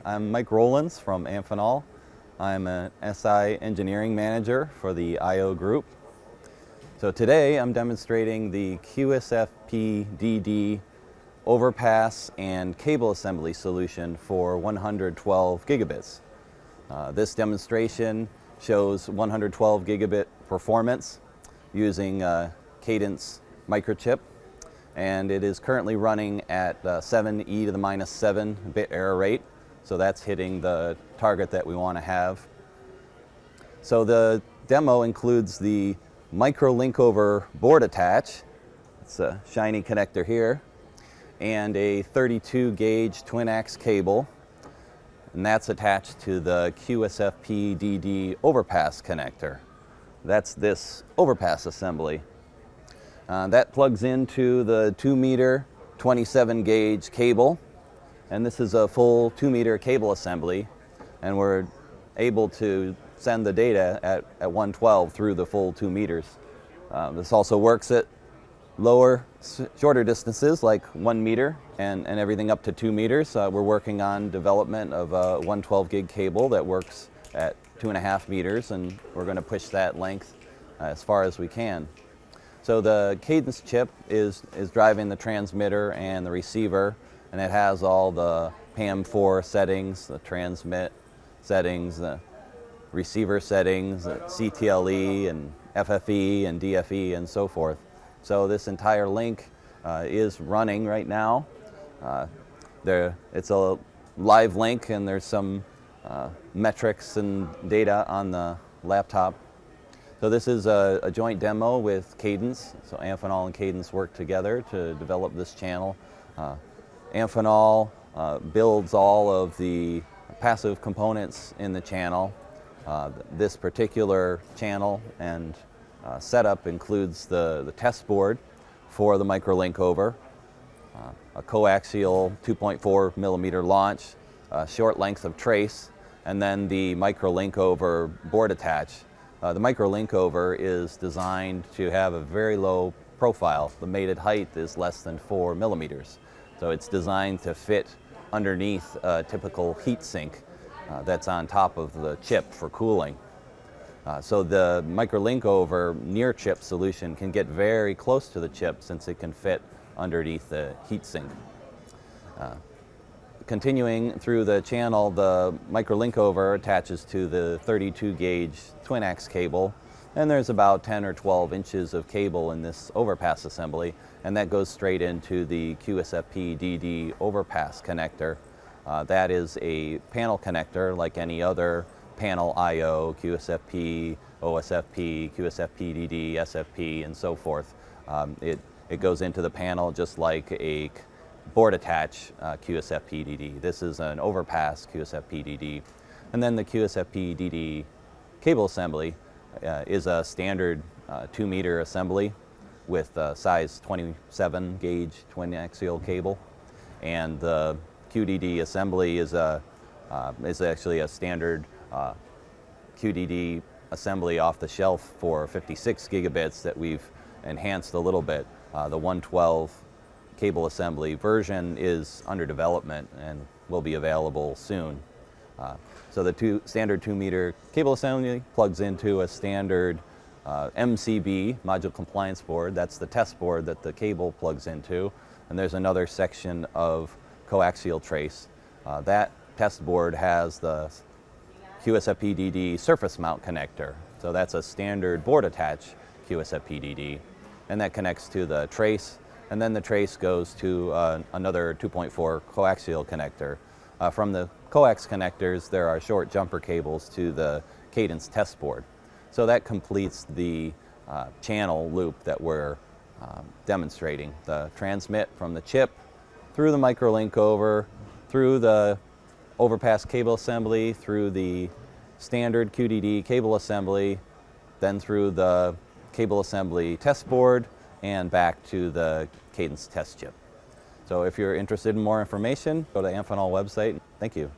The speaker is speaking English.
I'm Mike Rollins from Amphenol. I'm an SI engineering manager for the I/O group. So today I'm demonstrating the QSFP DD OverPass and cable assembly solution for 112 gigabits. This demonstration shows 112 gigabit performance using Cadence microchip, and it is currently running at 7e to the minus 7 bit error rate. So that's hitting the target that we want to have. So the demo includes the microLinkOVER board attach. It's a shiny connector here, and a 32 gauge twin-ax cable, and that's attached to the QSFP DD OverPass connector. That's this OverPass assembly. That plugs into the 2 meter 27 gauge cable, and this is a full 2 meter cable assembly, and we're able to send the data at 112 through the full 2 meters. This also works at shorter distances like 1 meter and everything up to 2 meters. We're working on development of a 112 gig cable that works at 2.5 meters, and we're going to push that length as far as we can. So the Cadence chip is driving the transmitter and the receiver, and it has all the PAM4 settings, the transmit settings, the receiver settings, CTLE and FFE and DFE and so forth. So this entire link is running right now. It's a live link, and there's some metrics and data on the laptop. So this is a joint demo with Cadence. So Amphenol and Cadence work together to develop this channel. Amphenol builds all of the passive components in the channel. This particular channel and setup includes the test board for the microLinkOVER, a coaxial 2.4 millimeter launch, a short length of trace, and then the microLinkOVER board attach. The microLinkOVER is designed to have a very low profile. The mated height is less than 4 millimeters. So it's designed to fit underneath a typical heat sink that's on top of the chip for cooling. So the microLinkOVER near chip solution can get very close to the chip since it can fit underneath the heat sink. Continuing through the channel, the microLinkOVER attaches to the 32 gauge twin-ax cable, and there's about 10 or 12 inches of cable in this OverPass assembly, and that goes straight into the QSFP DD OverPass connector. That is a panel connector like any other panel I/O, QSFP, OSFP, QSFP DD, SFP, and so forth. It goes into the panel just like a board attach QSFP DD. This is an OverPass QSFP DD. And then the QSFP DD cable assembly is a standard 2 meter assembly with size 27 gauge twin axial cable. And the QDD assembly is actually a standard QDD assembly off the shelf for 56 gigabits that we've enhanced a little bit. The 112 cable assembly version is under development and will be available soon. So the standard 2 meter cable assembly plugs into a standard MCB, module compliance board. That's the test board that the cable plugs into. And there's another section of coaxial trace. That test board has the QSFP DD surface mount connector. So that's a standard board attach QSFP DD. And that connects to the trace, and then the trace goes to another 2.4 coaxial connector. From the coax connectors, there are short jumper cables to the Cadence test board. So that completes the channel loop that we're demonstrating. The transmit from the chip through the microLinkOVER, through the OverPass cable assembly, through the standard QDD cable assembly, then through the cable assembly test board, and back to the Cadence test chip. So if you're interested in more information, go to Amphenol website. Thank you.